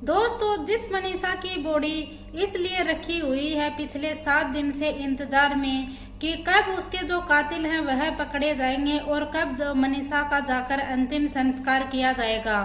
दोस्तों, जिस मनीषा की बॉडी इसलिए रखी हुई है पिछले 7 दिन से इंतजार में कि कब उसके जो कातिल हैं वह पकड़े जाएंगे और कब जो मनीषा का जाकर अंतिम संस्कार किया जाएगा।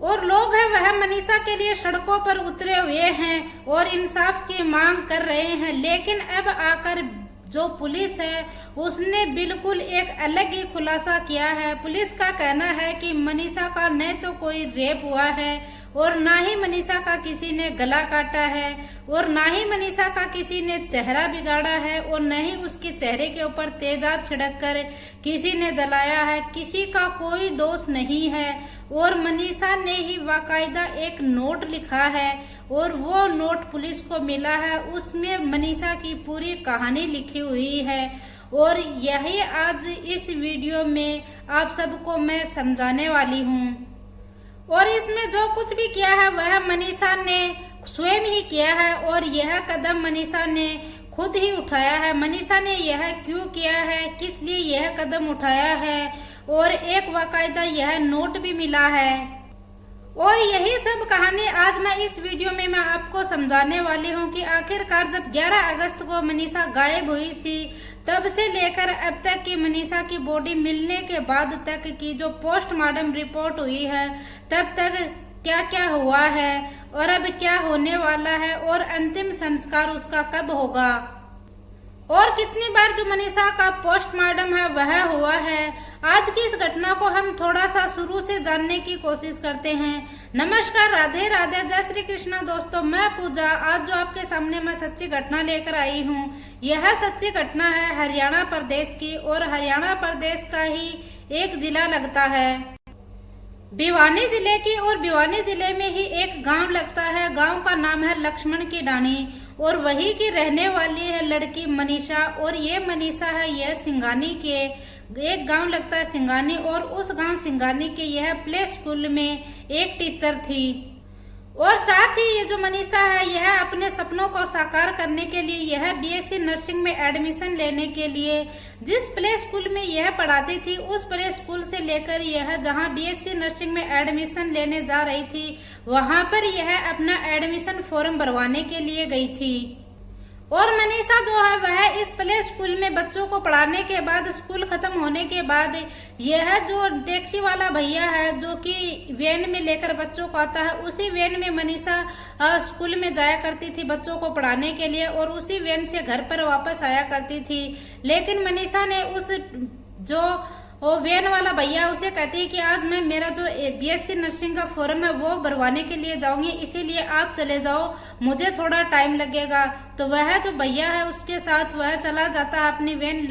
और लोग हैं वह मनीषा के लिए सड़कों पर उतरे हुए हैं और इंसाफ की मांग कर रहे हैं। लेकिन अब आकर जो पुलिस है उसने बिल्कुल एक अलग ही खुलासा किया है। पुलिस का कहना है कि मनीषा का न तो कोई रेप हुआ है और ना ही मनीषा का किसी ने गला काटा है और ना ही मनीषा का किसी ने चेहरा बिगाड़ा है और न ही उसके चेहरे के ऊपर तेजाब छिड़क कर किसी ने जलाया है। किसी का कोई दोष नहीं है और मनीषा ने ही बाकायदा एक नोट लिखा है और वो नोट पुलिस को मिला है। उसमें मनीषा की पूरी कहानी लिखी हुई है और यही आज इस वीडियो में आप सबको मैं समझाने वाली हूँ। और इसमें जो कुछ भी किया है वह मनीषा ने स्वयं ही किया है और यह कदम मनीषा ने खुद ही उठाया है। मनीषा ने यह क्यों किया है, किस लिए यह कदम उठाया है और एक बाकायदा यह नोट भी मिला है। और यही सब कहानी आज मैं इस वीडियो में मैं आपको समझाने वाली हूँ कि आखिरकार जब 11 अगस्त को मनीषा गायब हुई थी तब से लेकर अब तक की मनीषा की बॉडी मिलने के बाद तक की जो पोस्टमार्टम रिपोर्ट हुई है तब तक क्या क्या हुआ है और अब क्या होने वाला है और अंतिम संस्कार उसका कब होगा और कितनी बार जो मनीषा का पोस्टमार्टम है वह हुआ है। आज की इस घटना को हम थोड़ा सा शुरू से जानने की कोशिश करते हैं। नमस्कार, राधे राधे, जय श्री कृष्णा। दोस्तों, मैं पूजा आज जो आपके सामने मैं सच्ची घटना लेकर आई हूँ यह सच्ची घटना है हरियाणा प्रदेश की और हरियाणा प्रदेश का ही एक जिला लगता है भिवानी जिले की और भिवानी जिले में ही एक गांव लगता है। गांव का नाम है लक्ष्मण की डाणी और वही की रहने वाली है लड़की मनीषा। और ये मनीषा है यह सिंगानी के एक गांव लगता है सिंगानी और उस गांव सिंगानी के यह प्ले स्कूल में एक टीचर थी। और साथ ही ये जो मनीषा है यह अपने सपनों को साकार करने के लिए यह बीएससी नर्सिंग में एडमिशन लेने के लिए जिस प्ले स्कूल में यह पढ़ाती थी उस प्ले स्कूल से लेकर यह जहां बीएससी नर्सिंग में एडमिशन लेने जा रही थी वहां पर यह अपना एडमिशन फॉर्म भरवाने के लिए गई थी। और मनीषा जो है वह इस प्ले स्कूल में बच्चों को पढ़ाने के बाद स्कूल खत्म होने के बाद यह जो टैक्सी वाला भैया है जो कि वैन में लेकर बच्चों को आता है उसी वैन में मनीषा स्कूल में जाया करती थी बच्चों को पढ़ाने के लिए और उसी वैन से घर पर वापस आया करती थी। लेकिन मनीषा ने उस जो वो वैन वाला भैया उसे कहती है कि आज मैं मेरा जो बीएससी नर्सिंग का फॉर्म है वो भरवाने के लिए जाऊंगी, इसीलिए आप चले जाओ, मुझे थोड़ा टाइम लगेगा। तो वह जो भैया है उसके साथ वह चला जाता है अपनी वैन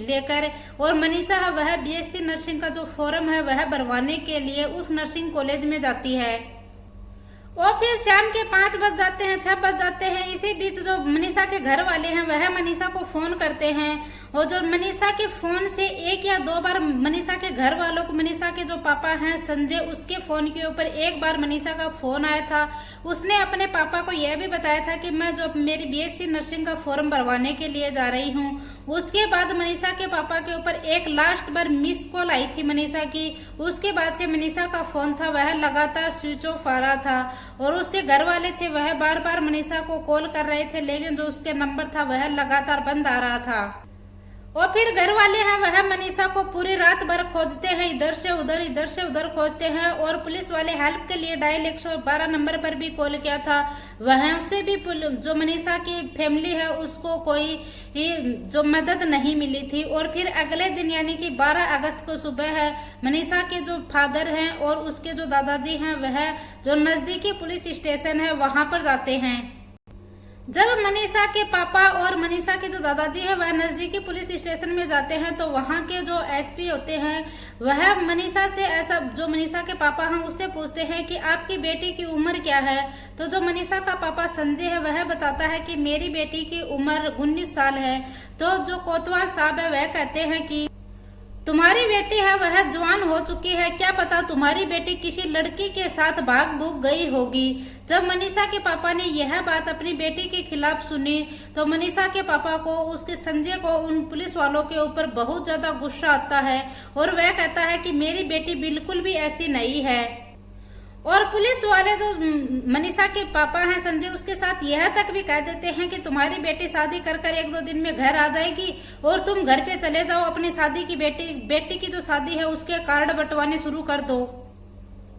लेकर और मनीषा है वह बीएससी नर्सिंग का जो फॉर्म है वह भरवाने के लिए उस नर्सिंग कॉलेज में जाती है। और फिर शाम के 5 बज जाते हैं, 6 बज जाते हैं। इसी बीच जो मनीषा के घर वाले हैं वह मनीषा को फोन करते हैं और जो मनीषा के फोन से 1 या 2 बार मनीषा के घर वालों को मनीषा के जो पापा हैं संजय उसके फोन के ऊपर एक बार मनीषा का फोन आया था। उसने अपने पापा को यह भी बताया था कि मैं जो मेरी बीएससी नर्सिंग का फॉर्म भरवाने के लिए जा रही हूँ। उसके बाद मनीषा के पापा के ऊपर एक लास्ट बार मिस कॉल आई थी मनीषा की। उसके बाद से मनीषा का फोन था वह लगातार स्विच ऑफ आ रहा था और उसके घर वाले थे वह बार बार मनीषा को कॉल कर रहे थे लेकिन जो उसके नंबर था वह लगातार बंद आ रहा था। और फिर घर वाले हैं वह मनीषा को पूरी रात भर खोजते हैं, इधर से उधर खोजते हैं और पुलिस वाले हेल्प के लिए डायल 112 नंबर पर भी कॉल किया था। वहां से भी जो मनीषा की फैमिली है उसको कोई जो मदद नहीं मिली थी। और फिर अगले दिन यानी कि 12 अगस्त को सुबह है मनीषा के जो फादर हैं और उसके जो दादाजी हैं वह जो नजदीकी पुलिस स्टेशन है वहां पर जाते हैं। जब मनीषा के पापा और मनीषा के जो दादाजी हैं वह नजदीकी पुलिस स्टेशन में जाते हैं तो वहां के जो एसपी होते हैं वह मनीषा से ऐसा जो मनीषा के पापा हैं उससे पूछते हैं कि आपकी बेटी की उम्र क्या है। तो जो मनीषा का पापा संजय है वह बताता है कि मेरी बेटी की उम्र 19 साल है। तो जो कोतवाल साहब है वह कहते हैं कि तुम्हारी बेटी है वह जवान हो चुकी है, क्या पता तुम्हारी बेटी किसी लड़की के साथ भाग भूग गई होगी। जब मनीषा के पापा ने यह बात अपनी बेटी के खिलाफ सुनी तो मनीषा के पापा को उसके संजय को उन पुलिस वालों के ऊपर बहुत ज्यादा गुस्सा आता है और वह कहता है कि मेरी बेटी बिल्कुल भी ऐसी नहीं है। और पुलिस वाले जो मनीषा के पापा हैं संजय, उसके साथ यह तक भी कह देते हैं कि तुम्हारी बेटी शादी कर कर 1-2 दिन में घर आ जाएगी और तुम घर पे चले जाओ, अपनी शादी की बेटी की जो शादी है उसके कार्ड बंटवाने शुरू कर दो।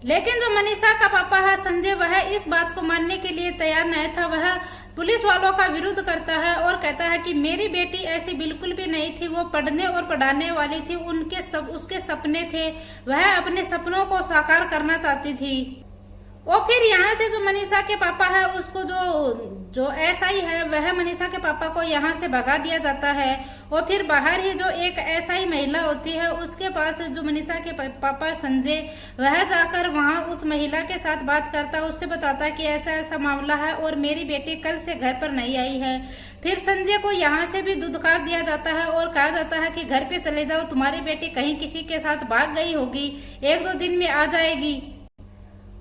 लेकिन जो मनीषा का पापा है संजय, वह इस बात को मानने के लिए तैयार नहीं था। वह पुलिस वालों का विरोध करता है और कहता है कि मेरी बेटी ऐसी बिल्कुल भी नहीं थी, वो पढ़ने और पढ़ाने वाली थी, उसके सपने थे, वह अपने सपनों को साकार करना चाहती थी। और फिर यहाँ से जो मनीषा के पापा है उसको जो एसआई है वह मनीषा के पापा को यहाँ से भगा दिया जाता है। और फिर बाहर ही जो एक एसआई महिला होती है उसके पास जो मनीषा के पापा संजय, वह जाकर वहाँ उस महिला के साथ बात करता है, उससे बताता है कि ऐसा ऐसा मामला है और मेरी बेटी कल से घर पर नहीं आई है। फिर संजय को यहाँ से भी दुदकार दिया जाता है और कहा जाता है कि घर पे चले जाओ, तुम्हारी बेटी कहीं किसी के साथ भाग गई होगी, 1-2 दिन में आ जाएगी।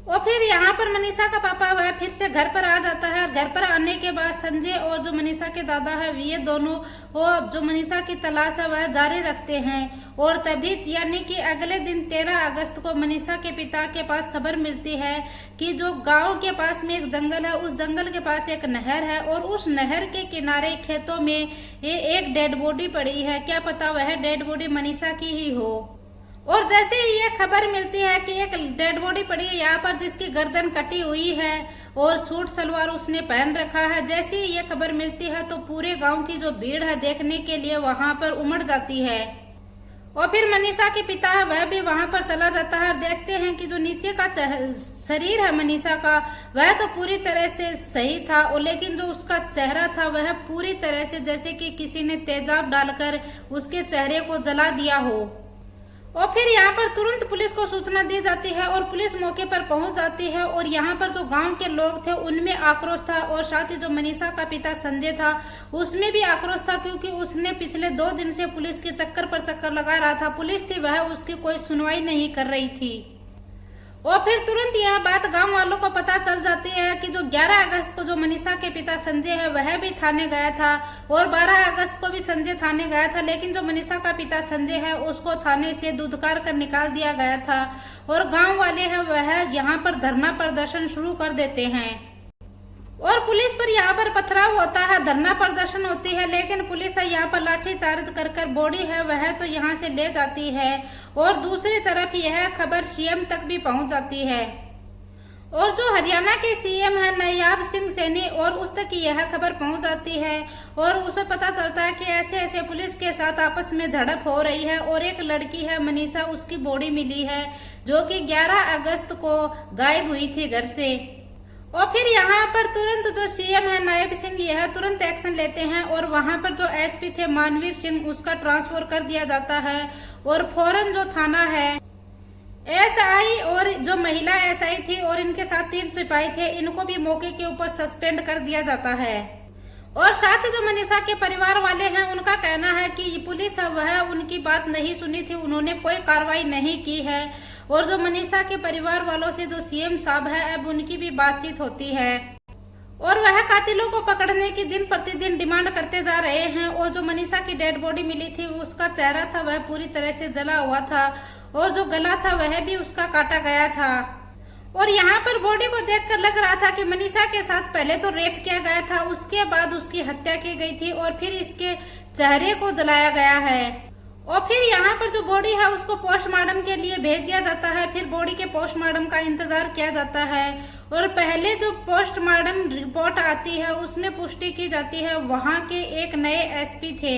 और फिर यहाँ पर मनीषा का पापा वह फिर से घर पर आ जाता है। घर पर आने के बाद संजय और जो मनीषा के दादा है ये दोनों वो जो मनीषा की तलाश है वह जारी रखते हैं। और तभी यानी कि अगले दिन 13 अगस्त को मनीषा के पिता के पास खबर मिलती है कि जो गांव के पास में एक जंगल है, उस जंगल के पास एक नहर है और उस नहर के किनारे खेतों में ये एक डेड बॉडी पड़ी है। क्या पता वह डेड बॉडी मनीषा की ही हो। और जैसे ही ये खबर मिलती है कि एक डेड बॉडी पड़ी है यहाँ पर जिसकी गर्दन कटी हुई है और सूट सलवार उसने पहन रखा है, जैसे ही ये खबर मिलती है तो पूरे गांव की जो भीड़ है देखने के लिए वहां पर उमड़ जाती है। और फिर मनीषा के पिता है वह भी वहां पर चला जाता है और देखते हैं कि जो नीचे का शरीर है मनीषा का वह तो पूरी तरह से सही था, और लेकिन जो उसका चेहरा था वह पूरी तरह से जैसे कि किसी ने तेजाब डालकर उसके चेहरे को जला दिया हो। और फिर यहाँ पर तुरंत पुलिस को सूचना दी जाती है और पुलिस मौके पर पहुंच जाती है। और यहाँ पर जो गांव के लोग थे उनमें आक्रोश था और साथ ही जो मनीषा का पिता संजय था उसमें भी आक्रोश था, क्योंकि उसने पिछले 2 दिन से पुलिस के चक्कर पर चक्कर लगा रहा था। पुलिस थी वह उसकी कोई सुनवाई नहीं कर रही थी। और फिर तुरंत यह बात गांव वालों को पता चल जाती है कि जो 11 अगस्त को जो मनीषा के पिता संजय है वह भी थाने गया था और 12 अगस्त को भी संजय थाने गया था, लेकिन जो मनीषा का पिता संजय है उसको थाने से दुदकार कर निकाल दिया गया था। और गांव वाले हैं वह यहाँ पर धरना प्रदर्शन शुरू कर देते हैं और पुलिस पर यहाँ पर पथराव होता है, धरना प्रदर्शन होती है, लेकिन पुलिस है यहाँ पर लाठी चार्ज कर बॉडी है वह तो यहाँ से ले जाती है। और दूसरी तरफ यह खबर सीएम तक भी पहुंच जाती है और जो हरियाणा के सीएम है नायब सिंह सैनी और उस तक यह खबर पहुंच जाती है और उसे पता चलता है कि ऐसे ऐसे पुलिस के साथ आपस में झड़प हो रही है और एक लड़की है मनीषा, उसकी बॉडी मिली है जो कि 11 अगस्त को गायब हुई थी घर से। और फिर यहाँ पर तुरंत जो सीएम है नायब सिंह यह तुरंत एक्शन लेते हैं और वहां पर जो एसपी थे मानवीर सिंह उसका ट्रांसफर कर दिया जाता है और फौरन जो थाना है एसआई और जो महिला एसआई थी और इनके साथ 3 सिपाही थे इनको भी मौके के ऊपर सस्पेंड कर दिया जाता है। और साथ ही जो मनीषा के परिवार वाले हैं उनका कहना है कि पुलिस है वह उनकी बात नहीं सुनी थी, उन्होंने कोई कार्रवाई नहीं की है। और जो मनीषा के परिवार वालों से जो सीएम साहब है अब उनकी भी बातचीत होती है और वह कातिलों को पकड़ने की दिन प्रतिदिन डिमांड करते जा रहे हैं। और जो मनीषा की डेड बॉडी मिली थी उसका चेहरा था वह पूरी तरह से जला हुआ था और जो गला था वह भी उसका काटा गया था। और यहाँ पर बॉडी को देखकर लग रहा था कि मनीषा के साथ पहले तो रेप किया गया था, उसके बाद उसकी हत्या की गई थी और फिर इसके चेहरे को जलाया गया है। और फिर यहाँ पर जो बॉडी है उसको पोस्टमार्टम के लिए भेज दिया जाता है। फिर बॉडी के पोस्टमार्टम का इंतजार किया जाता है और पहले जो पोस्टमार्टम रिपोर्ट आती है उसमें पुष्टि की जाती है वहाँ के एक नए एसपी थे।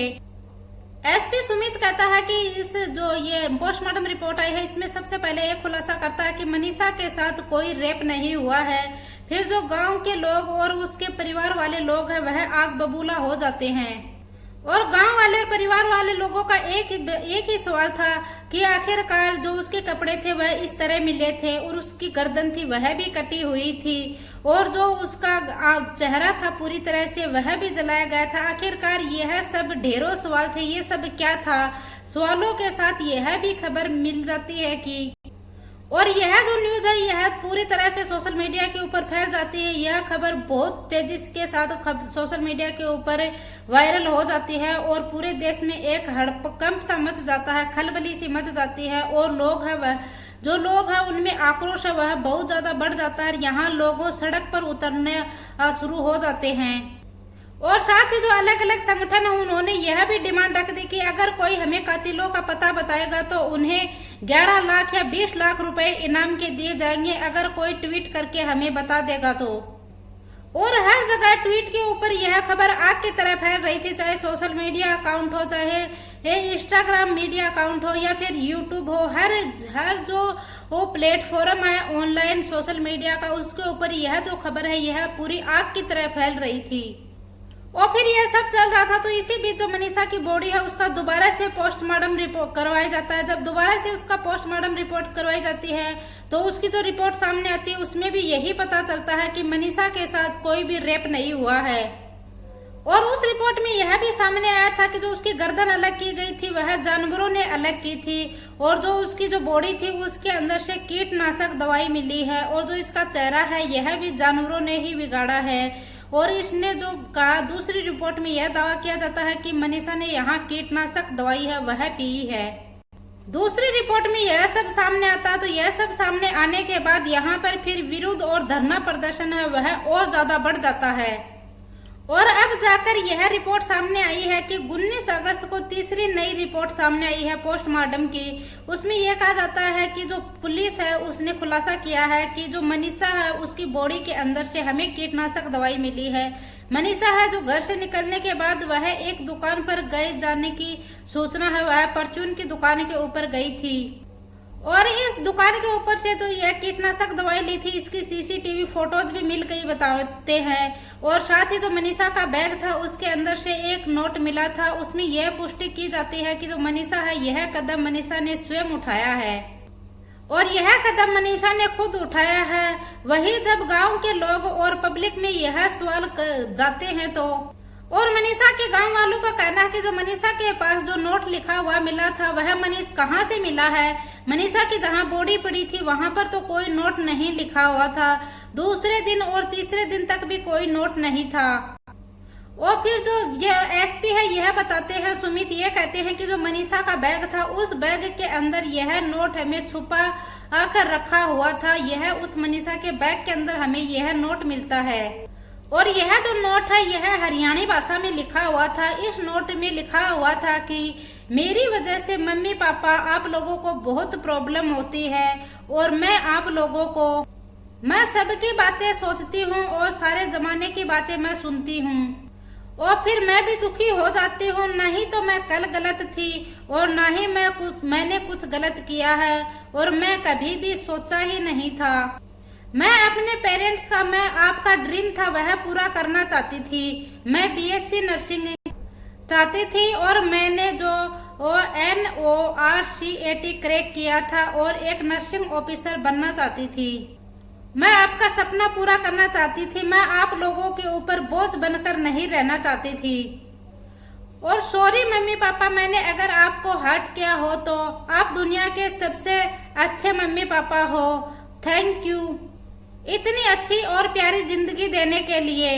एसपी सुमित कहता है कि इस जो ये पोस्टमार्टम रिपोर्ट आई है इसमें सबसे पहले एक खुलासा करता है कि मनीषा के साथ कोई रेप नहीं हुआ है। फिर जो गांव के लोग और उसके परिवार वाले लोग हैं वह आग बबूला हो जाते हैं और गांव वाले परिवार वाले लोगों का एक ही सवाल था कि आखिरकार जो उसके कपड़े थे वह इस तरह मिले थे और उसकी गर्दन थी वह भी कटी हुई थी और जो उसका चेहरा था पूरी तरह से वह भी जलाया गया था। आखिरकार यह सब ढेरों सवाल थे, ये सब क्या था। सवालों के साथ यह भी खबर मिल जाती है कि और यह जो न्यूज है यह पूरी तरह से सोशल मीडिया के ऊपर फैल जाती है। यह खबर बहुत तेजी के साथ सोशल मीडिया के ऊपर वायरल हो जाती है और पूरे देश में एक हड़कंप सा मच जाता है, खलबली सी मच जाती है और लोग है वह जो लोग हैं उनमें आक्रोश है वह बहुत ज्यादा बढ़ जाता है। यहाँ लोगों सड़क पर उतरने शुरू हो जाते हैं। और साथ ही जो अलग अलग संगठन है उन्होंने यह भी डिमांड रख दी कि अगर कोई हमें कातिलों का पता बताएगा तो उन्हें 11 लाख या 20 लाख रुपए इनाम के दिए जाएंगे, अगर कोई ट्वीट करके हमें बता देगा तो। और हर जगह ट्वीट के ऊपर यह खबर आग की तरह फैल रही थी, चाहे सोशल मीडिया अकाउंट हो, चाहे इंस्टाग्राम मीडिया अकाउंट हो या फिर यूट्यूब हो, हर जो वो प्लेटफॉर्म है ऑनलाइन सोशल मीडिया का, उसके ऊपर यह जो खबर है यह पूरी आग की तरह फैल रही थी। और फिर यह सब चल रहा था तो इसी बीच जो मनीषा की बॉडी है उसका दोबारा से पोस्टमार्टम रिपोर्ट करवाया जाता है। जब दोबारा से उसका पोस्टमार्टम रिपोर्ट करवाई जाती है तो उसकी जो रिपोर्ट सामने आती है उसमें भी यही पता चलता है कि मनीषा के साथ कोई भी रेप नहीं हुआ है। और उस रिपोर्ट में यह भी सामने आया था कि जो उसकी गर्दन अलग की गई थी वह जानवरों ने अलग की थी, और जो उसकी जो बॉडी थी उसके अंदर से कीटनाशक दवाई मिली है, और जो इसका चेहरा है यह भी जानवरों ने ही बिगाड़ा है। और इसने जो कहा दूसरी रिपोर्ट में यह दावा किया जाता है कि मनीषा ने यहाँ कीटनाशक दवाई है वह पी है। दूसरी रिपोर्ट में यह सब सामने आता है तो यह सब सामने आने के बाद यहाँ पर फिर विरोध और धरना प्रदर्शन है वह और ज्यादा बढ़ जाता है। और अब जाकर यह रिपोर्ट सामने आई है कि 19 अगस्त को तीसरी नई रिपोर्ट सामने आई है पोस्टमार्टम की। उसमें यह कहा जाता है कि जो पुलिस है उसने खुलासा किया है कि जो मनीषा है उसकी बॉडी के अंदर से हमें कीटनाशक दवाई मिली है। मनीषा है जो घर से निकलने के बाद वह एक दुकान पर गए जाने की सूचना है, वह परचून की दुकान के ऊपर गई थी, और इस दुकान के ऊपर से जो यह कीटनाशक दवाई ली थी इसकी सीसीटीवी फोटोज भी मिल गई बताते हैं। और साथ ही जो मनीषा का बैग था उसके अंदर से एक नोट मिला था, उसमें यह पुष्टि की जाती है कि जो मनीषा है यह कदम मनीषा ने स्वयं उठाया है, और यह कदम मनीषा ने खुद उठाया है। वही जब गांव के लोग और पब्लिक में यह सवाल जाते हैं तो, और मनीषा के गांव वालों का कहना है कि जो मनीषा के पास जो नोट लिखा हुआ मिला था वह मनीष कहां से मिला है। मनीषा की जहां बॉडी पड़ी थी वहां पर तो कोई नोट नहीं लिखा हुआ था, दूसरे दिन और तीसरे दिन तक भी कोई नोट नहीं था। और फिर जो यह एसपी है यह बताते हैं, सुमित ये कहते हैं कि जो मनीषा का बैग था उस बैग के अंदर यह नोट हमें छुपा आकर रखा हुआ था, यह उस मनीषा के बैग के अंदर हमें यह नोट मिलता है। और यह जो नोट है यह हरियाणी भाषा में लिखा हुआ था। इस नोट में लिखा हुआ था कि मेरी वजह से मम्मी पापा आप लोगों को बहुत प्रॉब्लम होती है, और मैं सबकी बातें सोचती हूँ और सारे जमाने की बातें मैं सुनती हूँ, और फिर मैं भी दुखी हो जाती हूँ। नहीं तो मैं कल गलत थी और ना ही मैंने कुछ गलत किया है, और मैं कभी भी सोचा ही नहीं था। मैं अपने पेरेंट्स का, मैं आपका ड्रीम था वह पूरा करना चाहती थी। मैं बीएससी नर्सिंग चाहती थी और मैंने जो NORCAT क्रैक किया था और एक नर्सिंग ऑफिसर बनना चाहती थी। मैं आपका सपना पूरा करना चाहती थी। मैं आप लोगों के ऊपर बोझ बनकर नहीं रहना चाहती थी। और सॉरी मम्मी पापा, मैंने अगर आपको हर्ट किया हो तो आप दुनिया के सबसे अच्छे मम्मी पापा हो। थैंक यू इतनी अच्छी और प्यारी जिंदगी देने के लिए।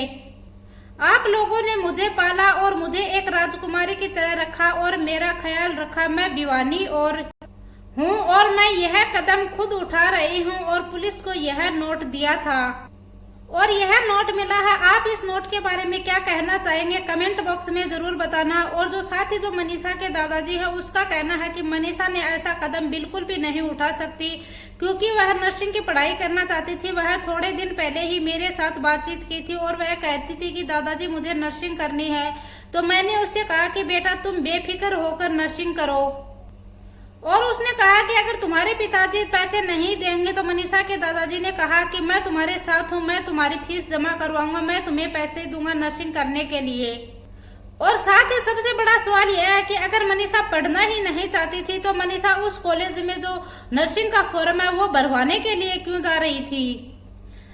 आप लोगों ने मुझे पाला और मुझे एक राजकुमारी की तरह रखा और मेरा ख्याल रखा। मैं भिवानी हूँ और मैं यह कदम खुद उठा रही हूँ, और पुलिस को यह नोट दिया था और यह नोट मिला है। आप इस नोट के बारे में क्या कहना चाहेंगे कमेंट बॉक्स में जरूर बताना। और जो साथ ही जो मनीषा के दादाजी है उसका कहना है कि मनीषा ने ऐसा कदम बिल्कुल भी नहीं उठा सकती, क्योंकि वह नर्सिंग की पढ़ाई करना चाहती थी। वह थोड़े दिन पहले ही मेरे साथ बातचीत की थी और वह कहती थी कि दादाजी मुझे नर्सिंग करनी है, तो मैंने उससे कहा कि बेटा तुम बेफिक्र होकर नर्सिंग करो। और उसने कहा कि अगर तुम्हारे पिताजी पैसे नहीं देंगे तो मनीषा के दादाजी ने कहा कि मैं तुम्हारे साथ हूँ, मैं तुम्हारी फीस जमा करवाऊंगा, मैं तुम्हें पैसे दूंगा नर्सिंग करने के लिए। और साथ ही सबसे बड़ा सवाल यह है कि अगर मनीषा पढ़ना ही नहीं चाहती थी तो मनीषा उस कॉलेज में जो नर्सिंग का फॉर्म है वो भरवाने के लिए क्यों जा रही थी।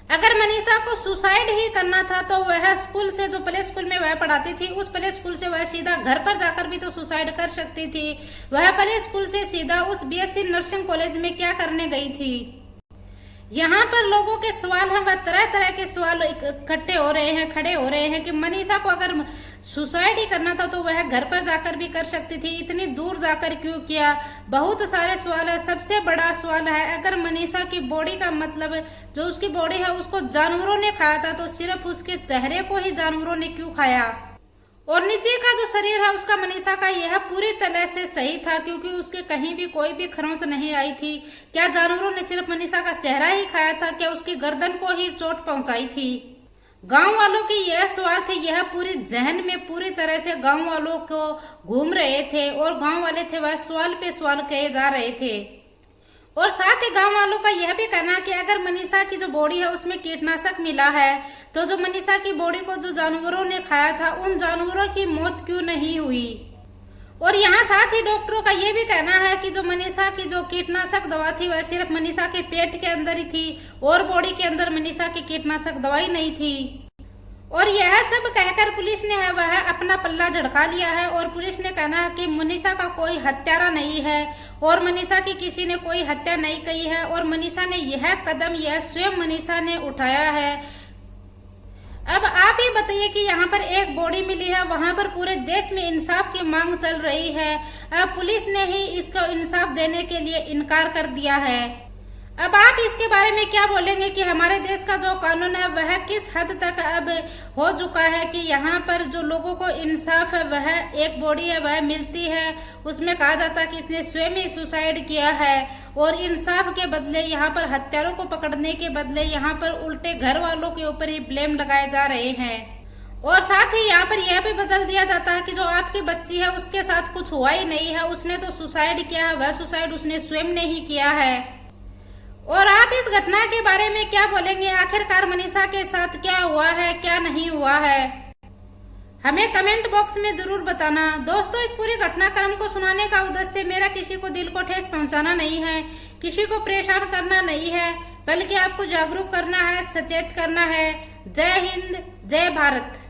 अगर मनीषा को सुसाइड ही करना था तो वह स्कूल से, जो प्ले स्कूल में वह पढ़ाती थी, उस प्ले स्कूल से वह सीधा घर पर जाकर भी तो सुसाइड कर सकती थी। वह प्ले स्कूल से सीधा उस बीएससी नर्सिंग कॉलेज में क्या करने गई थी। यहाँ पर लोगों के सवाल हैं, वह तरह तरह के सवाल इकट्ठे हो रहे हैं, खड़े हो रहे हैं कि मनीषा को अगर सुसाइड ही करना था तो वह घर पर जाकर भी कर सकती थी, इतनी दूर जाकर क्यों किया। बहुत सारे सवाल है। सबसे बड़ा सवाल है, अगर मनीषा की बॉडी का मतलब जो उसकी बॉडी है उसको जानवरों ने खाया था तो सिर्फ उसके चेहरे को ही जानवरों ने क्यों खाया। और नीचे का जो शरीर है उसका मनीषा का यह पूरी तरह से सही था क्योंकि उसके कहीं भी कोई भी खरोंच नहीं आई थी। क्या जानवरों ने सिर्फ मनीषा का चेहरा ही खाया था? क्या उसकी गर्दन को ही चोट पहुंचाई थी? गांव वालों की यह सवाल थे, यह पूरी जहन में पूरी तरह से गांव वालों को घूम रहे थे और गांव वाले थे वह सवाल पे सवाल किए जा रहे थे। और साथ ही गांव वालों का यह भी कहना कि अगर मनीषा की जो बॉडी है उसमें कीटनाशक मिला है तो जो मनीषा की बॉडी को जो जानवरों ने खाया था उन जानवरों की मौत क्यों नहीं हुई। और यहाँ साथ ही डॉक्टरों का ये भी कहना है कि जो मनीषा की जो कीटनाशक दवा थी वह सिर्फ मनीषा के पेट के अंदर ही थी और बॉडी के अंदर मनीषा की कीटनाशक दवाई नहीं थी। और यह सब कहकर पुलिस ने है वह अपना पल्ला झड़का लिया है और पुलिस ने कहना है कि मनीषा का कोई हत्यारा नहीं है और मनीषा की किसी ने कोई हत्या नहीं की है और मनीषा ने यह कदम यह स्वयं मनीषा ने उठाया है। अब आप ही बताइए कि यहाँ पर एक बॉडी मिली है, वहां पर पूरे देश में इंसाफ की मांग चल रही है। अब पुलिस ने ही इसको इंसाफ देने के लिए इनकार कर दिया है। अब आप इसके बारे में क्या बोलेंगे कि हमारे देश का जो कानून है वह किस हद तक अब हो चुका है कि यहाँ पर जो लोगों को इंसाफ है वह एक बॉडी है वह मिलती है, उसमें कहा जाता है कि इसने स्वयं ही सुसाइड किया है और इंसाफ के बदले यहाँ पर हत्यारों को पकड़ने के बदले यहाँ पर उल्टे घर वालों के ऊपर ही ब्लेम लगाए जा रहे हैं। और साथ ही यहाँ पर यह भी बदल दिया जाता है कि जो आपकी बच्ची है उसके साथ कुछ हुआ ही नहीं है, उसने तो सुसाइड किया है, वह सुसाइड उसने स्वयं ने ही किया है। और आप इस घटना के बारे में क्या बोलेंगे? आखिरकार मनीषा के साथ क्या हुआ है, क्या नहीं हुआ है, हमें कमेंट बॉक्स में जरूर बताना। दोस्तों, इस पूरी घटनाक्रम को सुनाने का उद्देश्य मेरा किसी को दिल को ठेस पहुंचाना नहीं है, किसी को परेशान करना नहीं है, बल्कि आपको जागरूक करना है, सचेत करना है। जय हिंद, जय भारत।